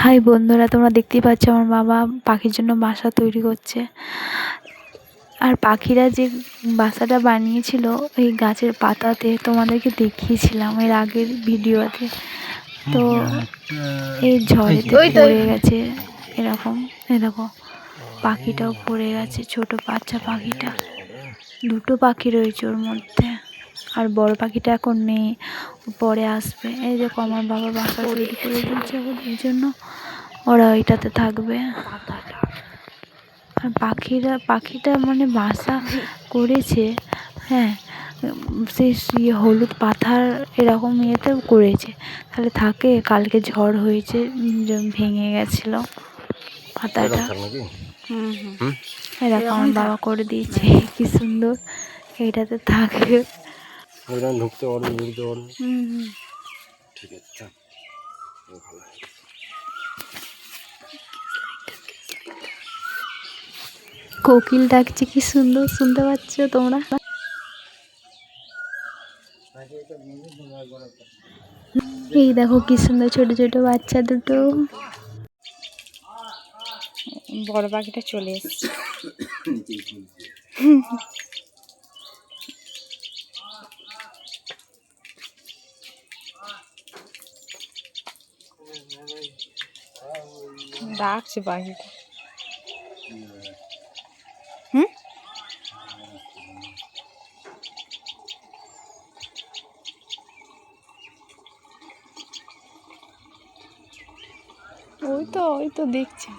High বন্ধুরা, তোমরা দেখতেই পাচ্ছ আমার বাবা পাখির জন্য বাসা তৈরি করছে। আর পাখিরা যে বাসাটা বানিয়েছিল ওই গাছের পাতাতে তোমাদেরকে দেখিয়েছিলাম এর আগের ভিডিওতে। তো এই ঝড়েতে পড়ে গেছে এরকম। এই দেখো পাখিটাও পড়ে গেছে, ছোট বাচ্চা পাখিটা। দুটো পাখি রয়েছে ওর মধ্যে, আর বড় পাখিটা এখন নেই, পরে আসবে। এই দেখো আমার বাবা বাসা তৈরি করে দিয়েছে ওদের জন্য, ওরা ওইটাতে থাকবে। আর পাখিটা মানে বাসা করেছে, হ্যাঁ, সেই হলুদ পাথার এরকম ইয়েতেও করেছে, তাহলে থাকে। কালকে ঝড় হয়েছে, ভেঙে গেছিলো পাতাটা। এরকম আমার বাবা করে দিয়েছে, কি সুন্দর। এইটাতে থাকবে, ঢুকতে পারবে, ঘুরতে পারবে। ঠিক আছে, কোকিল ডাকছে, কি সুন্দর শুনতে পাচ্ছ তোমরা? এই দেখো কি সুন্দর ছোট ছোট বাচ্চা দুটো। বড় পাখিটা চলে এসছে। ডাকছে পাখিটা। ওই তো দেখছি।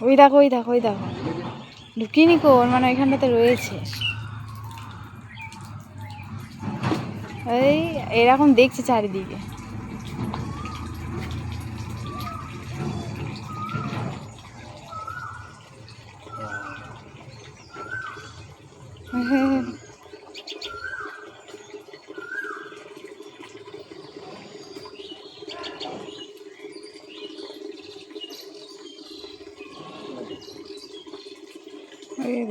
ওই দেখো ঢুকিনি কোন, মানে ওইখানটাতে রয়েছে। এই এরকম দেখছি চারিদিকে।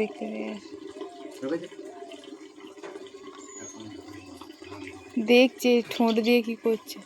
দেখতে দেখছে ঠোঁট দিয়ে কি করছে।